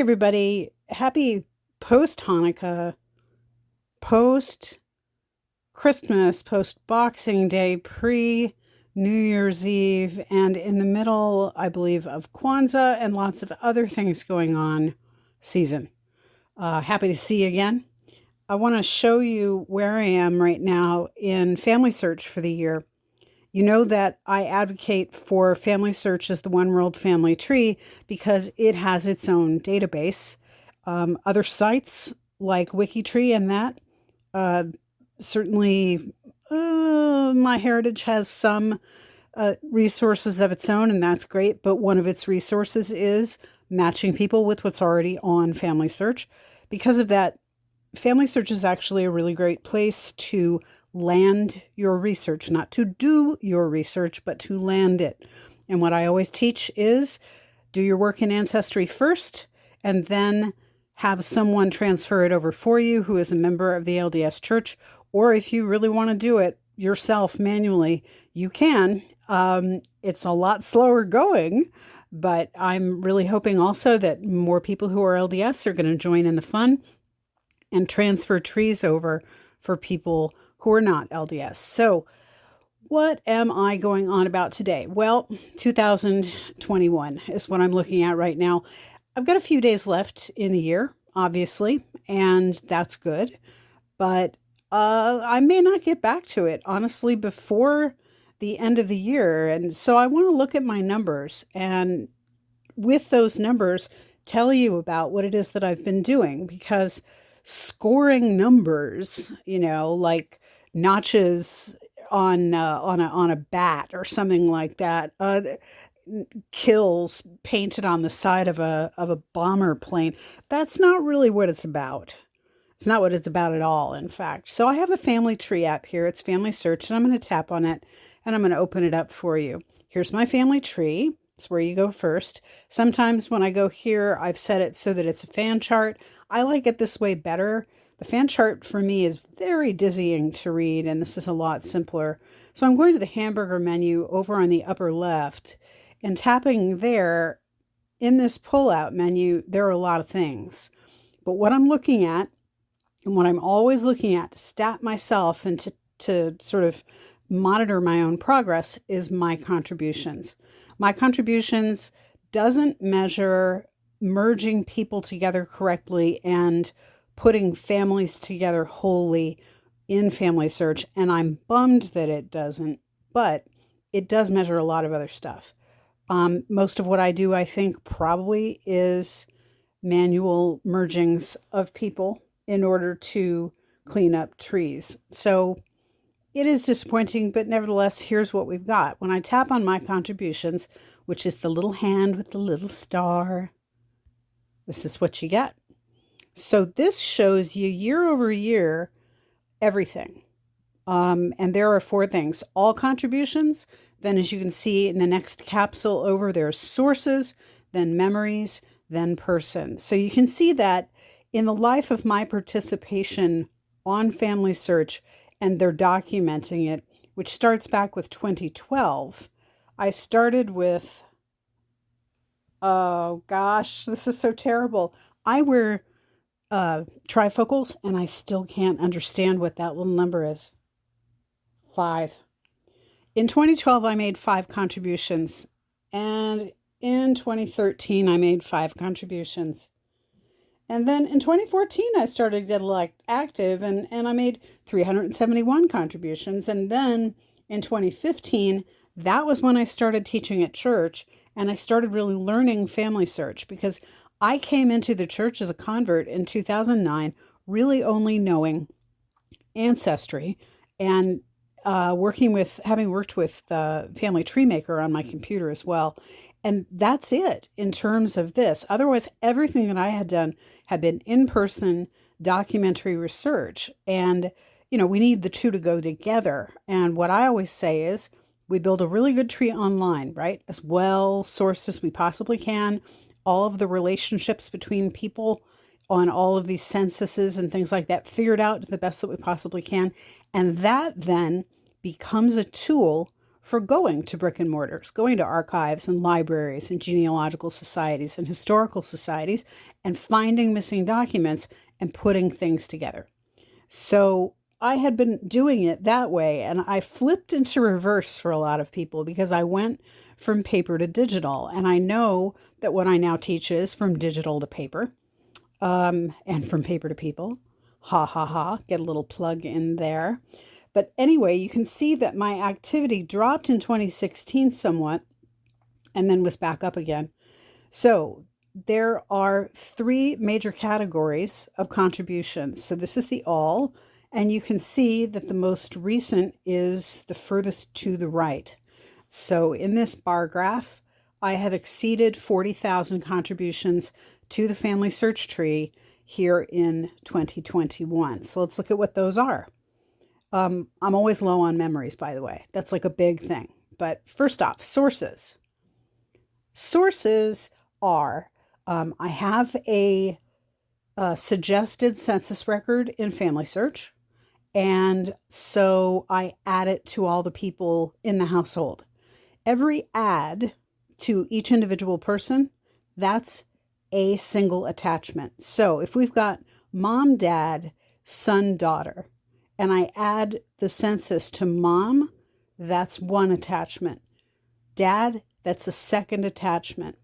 everybody. Happy post Hanukkah, post Christmas, post Boxing Day, pre New Year's Eve, and in the middle, I believe, of Kwanzaa and lots of other things going on season. Happy to see you again. I want to show you where I am right now in FamilySearch for the year. You know that I advocate for FamilySearch as the One World Family Tree because it has its own database. Other sites like WikiTree and that, uh, certainly MyHeritage has some resources of its own, and that's great. But one of its resources is matching people with what's already on FamilySearch. Because of that, FamilySearch is actually a really great place to land your research, not to do your research, but to land it. And what I always teach is do your work in Ancestry first, and then have someone transfer it over for you who is a member of the LDS Church. Or if you really want to do it yourself manually, you can. It's a lot slower going, but I'm really hoping also that more people who are LDS are going to join in the fun and transfer trees over for people who are not LDS. So what am I going on about today? Well, 2021 is what I'm looking at right now. I've got a few days left in the year, obviously, and that's good. But I may not get back to it, honestly, before the end of the year. And so I want to look at my numbers and with those numbers, tell you about what it is that I've been doing, because scoring numbers, like notches on a bat or something like that, kills painted on the side of a bomber plane. That's not really what it's about. It's not what it's about at all, in fact. So I have a family tree app here. It's FamilySearch, and I'm going to tap on it, and I'm going to open it up for you. Here's my family tree. It's where you go first. Sometimes when I go here, I've set it so that it's a fan chart. I like it this way better. The fan chart for me is very dizzying to read, and this is a lot simpler. So I'm going to the hamburger menu over on the upper left, and tapping there. In this pull-out menu, there are a lot of things. But what I'm looking at, and what I'm always looking at to stat myself and to sort of monitor my own progress, is my contributions. My contributions doesn't measure merging people together correctly and putting families together wholly in FamilySearch, and I'm bummed that it doesn't, but it does measure a lot of other stuff. Most of what I do, I think, probably is manual mergings of people in order to clean up trees. So it is disappointing, but nevertheless, here's what we've got. When I tap on my contributions, which is the little hand with the little star, this is what you get. So this shows you year over year everything. And there are 4 things. All contributions. Then, as you can see in the next capsule over, there's sources, then memories, then person. So you can see that in the life of my participation on FamilySearch, and they're documenting it, which starts back with 2012. I started with, oh gosh, this is so terrible. I wear trifocals, and I still can't understand what that little number is. 5. In 2012, I made 5 contributions, and in 2013, I made 5 contributions. And then in 2014, I started to get active, and I made 371 contributions. And then in 2015, that was when I started teaching at church, and I started really learning FamilySearch, because I came into the church as a convert in 2009, really only knowing Ancestry and having worked with the Family Tree Maker on my computer as well. And that's it in terms of this. Otherwise, everything that I had done had been in-person documentary research. And, we need the two to go together. And what I always say is we build a really good tree online, right? As well sourced as we possibly can. All of the relationships between people on all of these censuses and things like that figured out to the best that we possibly can. And that then becomes a tool for going to brick and mortars, going to archives and libraries and genealogical societies and historical societies and finding missing documents and putting things together. So I had been doing it that way, and I flipped into reverse for a lot of people because I went from paper to digital. And I know that what I now teach is from digital to paper, and from paper to people. Ha ha ha, get a little plug in there. But anyway, you can see that my activity dropped in 2016 somewhat and then was back up again. So there are three major categories of contributions. So this is the all, and you can see that the most recent is the furthest to the right. So in this bar graph, I have exceeded 40,000 contributions to the Family Search tree here in 2021. So let's look at what those are. I'm always low on memories, by the way. That's like a big thing. But first off, sources. Sources are, I have a suggested census record in FamilySearch, and so I add it to all the people in the household. Every add to each individual person, that's a single attachment. So if we've got mom, dad, son, daughter, and I add the census to mom, that's one attachment. Dad, that's a second attachment.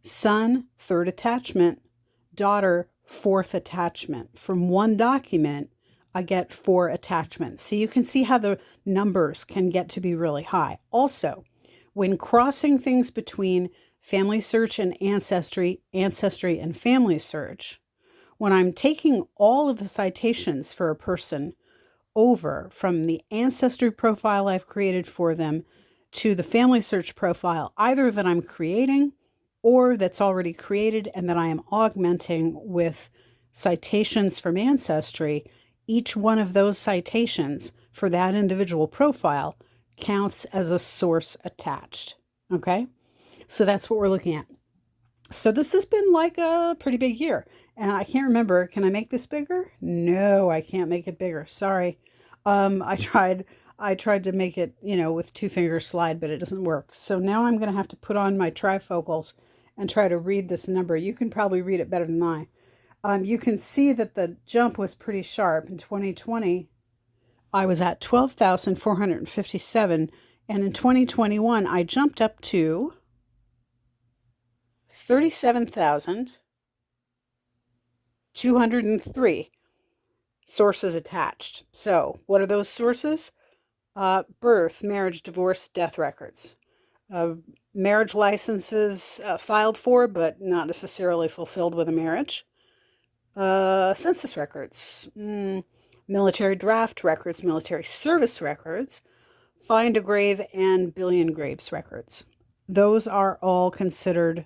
Son, third attachment. Daughter, fourth attachment. From one document, I get 4 attachments. So you can see how the numbers can get to be really high. Also, when crossing things between FamilySearch and Ancestry and FamilySearch, when I'm taking all of the citations for a person over from the Ancestry profile I've created for them to the FamilySearch profile, either that I'm creating or that's already created and that I am augmenting with citations from Ancestry, each one of those citations for that individual profile counts as a source attached. Okay? So that's what we're looking at. So this has been like a pretty big year. And I can't remember, can I make this bigger? No, I can't make it bigger. Sorry. I tried to make it, with 2-finger slide, but it doesn't work. So now I'm going to have to put on my trifocals and try to read this number. You can probably read it better than I. You can see that the jump was pretty sharp. In 2020, I was at 12,457. And in 2021, I jumped up to 37,203 sources attached. So what are those sources? Birth, marriage, divorce, death records. Marriage licenses filed for, but not necessarily fulfilled with a marriage. Census records, military draft records, military service records, find a grave, and billion graves records. Those are all considered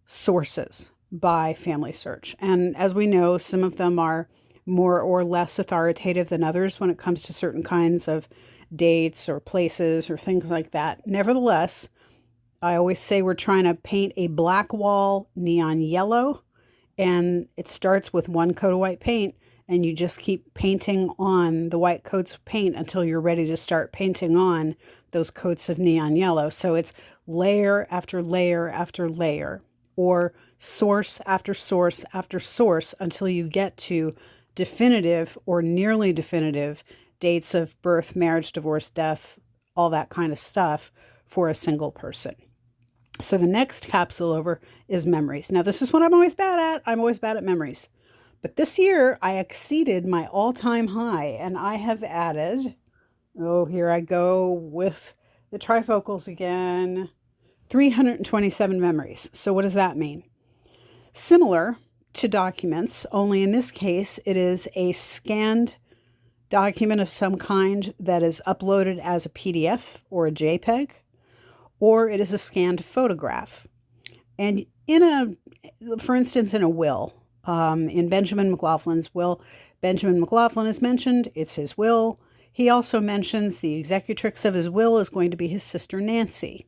sources by FamilySearch. And as we know, some of them are more or less authoritative than others when it comes to certain kinds of dates or places or things like that. Nevertheless, I always say we're trying to paint a black wall neon yellow, and it starts with one coat of white paint, and you just keep painting on the white coats of paint until you're ready to start painting on those coats of neon yellow. So it's layer after layer after layer, or source after source after source until you get to definitive or nearly definitive dates of birth, marriage, divorce, death, all that kind of stuff for a single person. So the next capsule over is memories. Now, this is what I'm always bad at. I'm always bad at memories. But this year, I exceeded my all-time high, and I have added, here I go with the trifocals again, 327 memories. So what does that mean? Similar to documents, only in this case, it is a scanned document of some kind that is uploaded as a PDF or a JPEG, or it is a scanned photograph. And for instance, in a will, in Benjamin McLaughlin's will, Benjamin McLaughlin is mentioned. It's his will. He also mentions the executrix of his will is going to be his sister Nancy.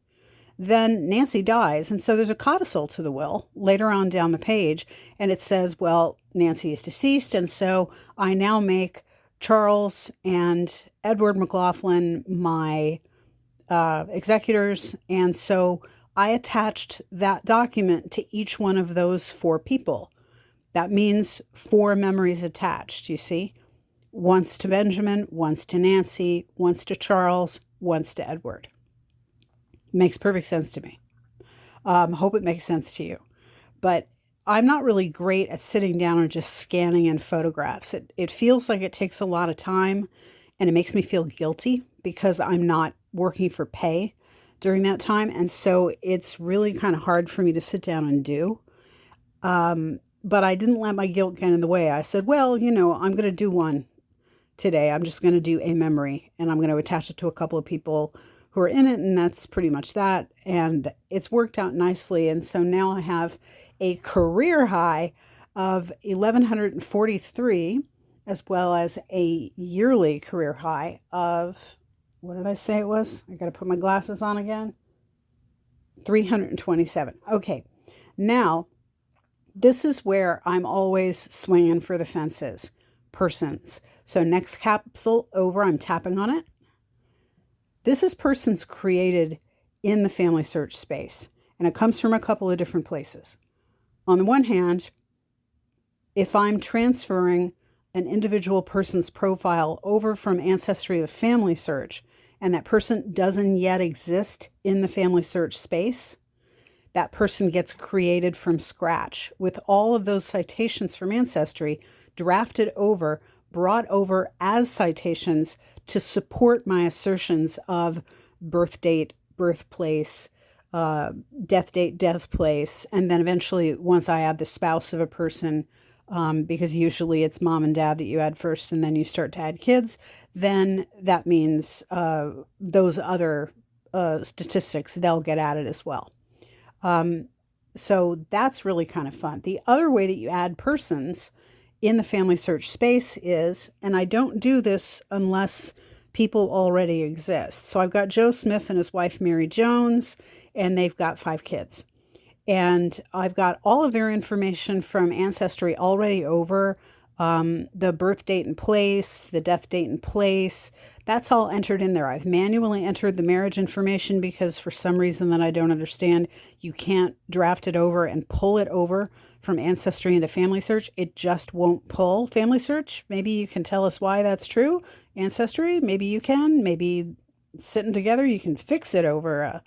Then Nancy dies, and so there's a codicil to the will later on down the page, and it says, well, Nancy is deceased, and so I now make Charles and Edward McLaughlin my executors. And so I attached that document to each one of those 4 people. That means 4 memories attached, you see? Once to Benjamin, once to Nancy, once to Charles, once to Edward. Makes perfect sense to me. Hope it makes sense to you. But I'm not really great at sitting down and just scanning in photographs. It feels like it takes a lot of time, and it makes me feel guilty because I'm not working for pay during that time. And so it's really kind of hard for me to sit down and do. But I didn't let my guilt get in the way. I said, well, I'm going to do one today. I'm just going to do a memory, and I'm going to attach it to a couple of people who are in it, and that's pretty much that. And it's worked out nicely. And so now I have a career high of 1,143, as well as a yearly career high of, what did I say it was? I got to put my glasses on again. 327. Okay. Now, this is where I'm always swinging for the fences. Persons. So next capsule over, I'm tapping on it. This is persons created in the FamilySearch space, and it comes from a couple of different places. On the one hand, if I'm transferring an individual person's profile over from Ancestry to FamilySearch, and that person doesn't yet exist in the FamilySearch space, that person gets created from scratch with all of those citations from Ancestry drafted over, brought over as citations to support my assertions of birth date, birthplace, death date, death place, and then eventually once I add the spouse of a person, because usually it's mom and dad that you add first and then you start to add kids, then that means those other statistics, they'll get added as well. So that's really kind of fun. The other way that you add persons in the FamilySearch space is, and I don't do this unless people already exist. So I've got Joe Smith and his wife, Mary Jones, and they've got 5 kids. And I've got all of their information from Ancestry already over, the birth date and place, the death date and place. That's all entered in there. I've manually entered the marriage information because for some reason that I don't understand, you can't draft it over and pull it over from Ancestry into FamilySearch. It just won't pull. FamilySearch, maybe you can tell us why that's true. Ancestry, maybe you can. Maybe sitting together, you can fix it over a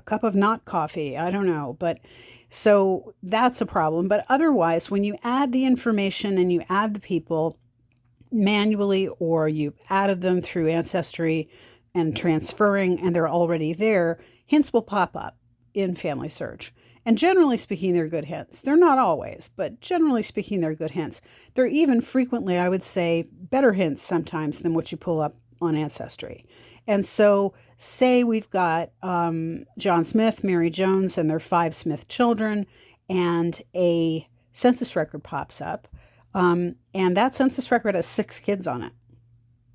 cup of not coffee. I don't know. But so that's a problem. But otherwise, when you add the information and you add the people manually, or you've added them through Ancestry and transferring and they're already there, hints will pop up in FamilySearch. And generally speaking, they're good hints. They're not always, but generally speaking, they're good hints. They're even frequently, I would say, better hints sometimes than what you pull up on Ancestry. And so say we've got John Smith, Mary Jones, and their 5 Smith children, and a census record pops up. And that census record has 6 kids on it.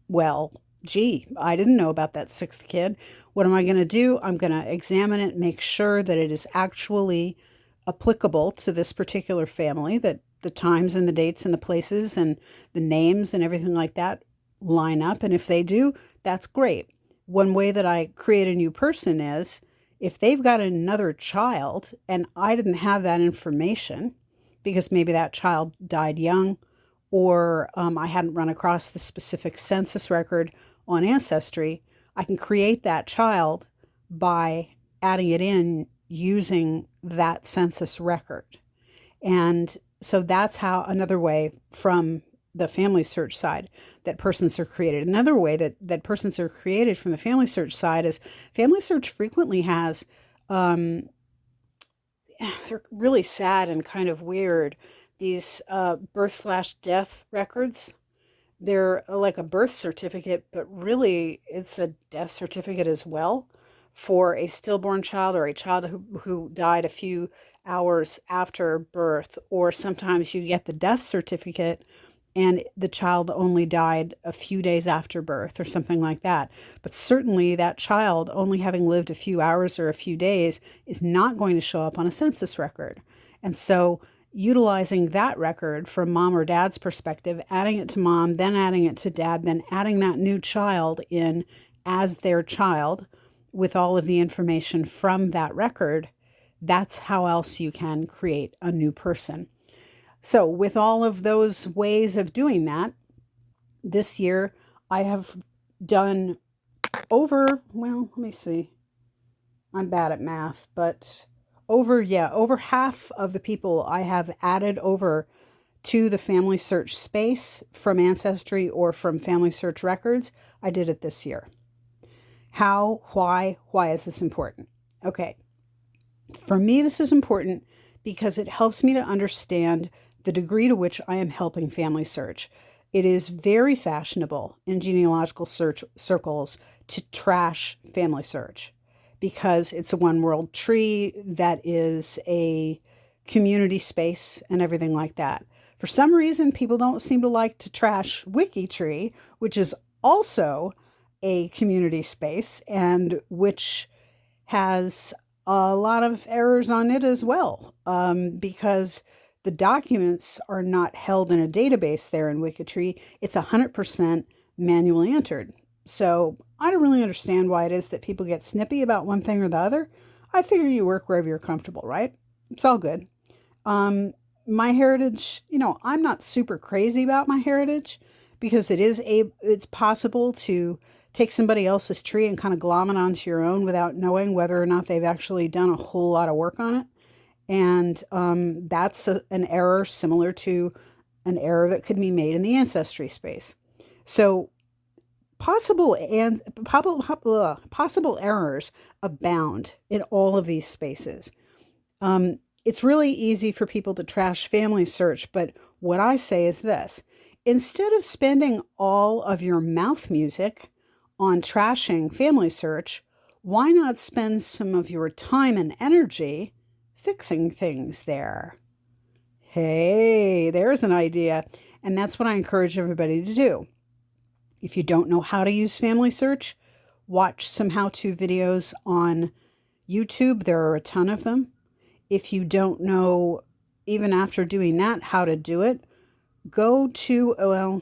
Well, gee, I didn't know about that 6th kid. What am I going to do? I'm going to examine it, make sure that it is actually applicable to this particular family, that the times and the dates and the places and the names and everything like that line up. And if they do, that's great. One way that I create a new person is if they've got another child and I didn't have that information because maybe that child died young, or I hadn't run across the specific census record on Ancestry, I can create that child by adding it in using that census record. And so that's how another way from the FamilySearch side that persons are created. Another way that persons are created from the FamilySearch side is FamilySearch frequently has, they're really sad and kind of weird, these birth/death records. They're like a birth certificate, but really it's a death certificate as well for a stillborn child or a child who died a few hours after birth. Or sometimes you get the death certificate and the child only died a few days after birth or something like that. But certainly that child only having lived a few hours or a few days is not going to show up on a census record. And so utilizing that record from mom or dad's perspective, adding it to mom, then adding it to dad, then adding that new child in as their child with all of the information from that record, that's how else you can create a new person. So with all of those ways of doing that, this year I have done over, well, let me see. I'm bad at math, but over half of the people I have added over to the FamilySearch space from Ancestry or from FamilySearch records. I did it this year. How? Why is this important? Okay. For me, this is important because it helps me to understand the degree to which I am helping FamilySearch. It is very fashionable in genealogical search circles to trash FamilySearch because it's a one world tree that is a community space and everything like that. For some reason, people don't seem to like to trash WikiTree, which is also a community space and which has a lot of errors on it as well, because the documents are not held in a database there in WikiTree. It's 100% manually entered. So I don't really understand why it is that people get snippy about one thing or the other. I figure you work wherever you're comfortable, right? It's all good. MyHeritage, I'm not super crazy about MyHeritage because it's possible to take somebody else's tree and kind of glom it onto your own without knowing whether or not they've actually done a whole lot of work on it. And that's an error similar to an error that could be made in the Ancestry space. So possible errors abound in all of these spaces. It's really easy for people to trash FamilySearch, but what I say is this. Instead of spending all of your mouth music on trashing FamilySearch, why not spend some of your time and energy fixing things there? Hey, there's an idea. And that's what I encourage everybody to do. If you don't know how to use FamilySearch, watch some how-to videos on YouTube. There are a ton of them. If you don't know, even after doing that, how to do it, go to, well,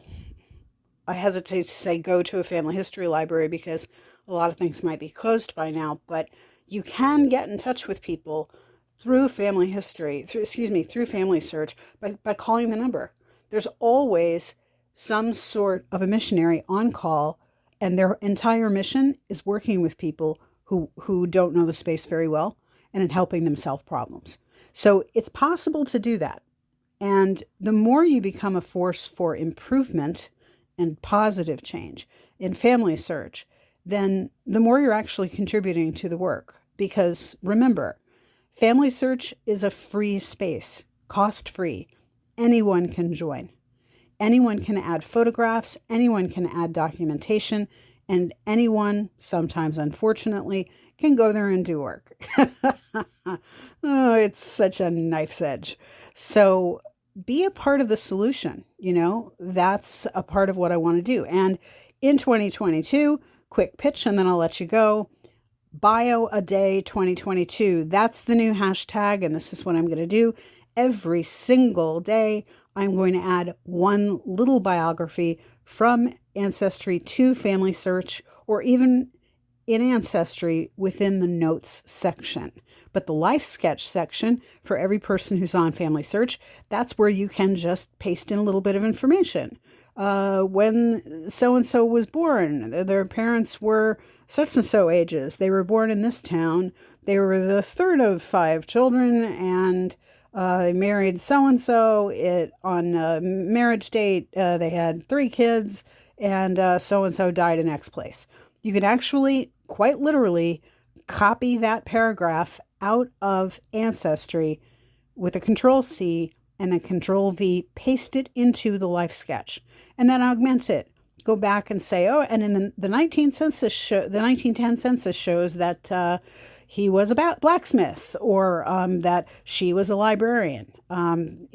I hesitate to say go to a family history library because a lot of things might be closed by now, but you can get in touch with people through FamilySearch by calling the number. There's always some sort of a missionary on call, and their entire mission is working with people who don't know the space very well and in helping them solve problems. So it's possible to do that. And the more you become a force for improvement and positive change in FamilySearch, then the more you're actually contributing to the work. Because remember, FamilySearch is a free space, cost-free. Anyone can join. Anyone can add photographs, anyone can add documentation, and anyone, sometimes unfortunately, can go there and do work. Oh, it's such a knife's edge. So be a part of the solution. That's a part of what I want to do. And in 2022, quick pitch, and then I'll let you go. Bio a Day 2022. That's the new hashtag, and this is what I'm going to do. Every single day, I'm going to add one little biography from Ancestry to FamilySearch, or even in Ancestry within the notes section. But the life sketch section for every person who's on FamilySearch, that's where you can just paste in a little bit of information. When so-and-so was born, their parents were such and so ages. They were born in this town. They were the third of 5 children, and they married so-and-so. On marriage date, they had 3 kids, and so-and-so died in X place. You can actually, quite literally, copy that paragraph out of Ancestry with a Control-C and then Control-V, paste it into the life sketch, and then augment it. Go back and say, oh, and in the 1910 census shows that he was a blacksmith, or that she was a librarian,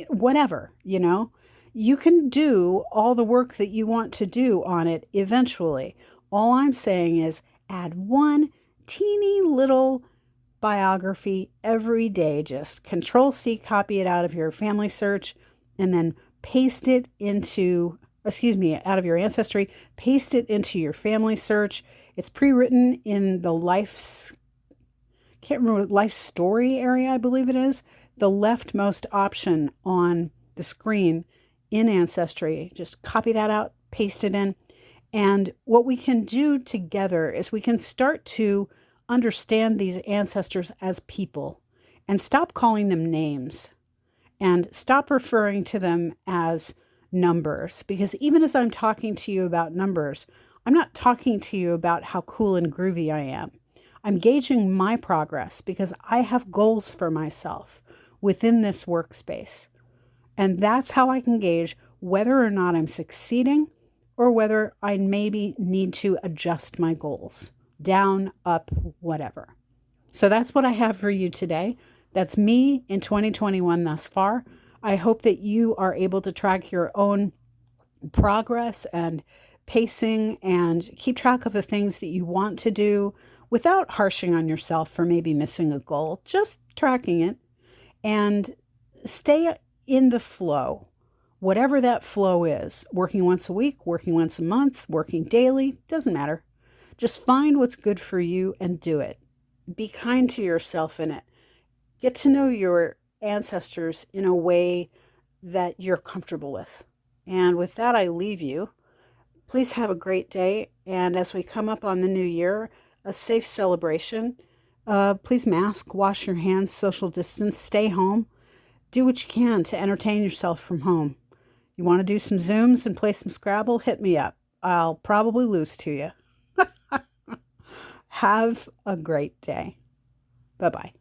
whatever, You can do all the work that you want to do on it eventually. All I'm saying is add one teeny little biography every day. Just Control-C, copy it out of your FamilySearch, and then paste it into, out of your Ancestry, paste it into your FamilySearch. It's pre-written in the can't remember, life story area, I believe it is. The leftmost option on the screen in Ancestry. Just copy that out, paste it in. And what we can do together is we can start to understand these ancestors as people and stop calling them names and stop referring to them as numbers. Because even as I'm talking to you about numbers, I'm not talking to you about how cool and groovy I am. I'm gauging my progress because I have goals for myself within this workspace. And that's how I can gauge whether or not I'm succeeding or whether I maybe need to adjust my goals, down, up, whatever. So that's what I have for you today. That's me in 2021 thus far. I hope that you are able to track your own progress and pacing and keep track of the things that you want to do without harshing on yourself for maybe missing a goal, just tracking it, and stay in the flow. Whatever that flow is, working once a week, working once a month, working daily, doesn't matter. Just find what's good for you and do it. Be kind to yourself in it. Get to know your ancestors in a way that you're comfortable with. And with that, I leave you. Please have a great day. And as we come up on the new year, a safe celebration. Please mask, wash your hands, social distance, stay home. Do what you can to entertain yourself from home. You want to do some Zooms and play some Scrabble? Hit me up. I'll probably lose to you. Have a great day. Bye-bye.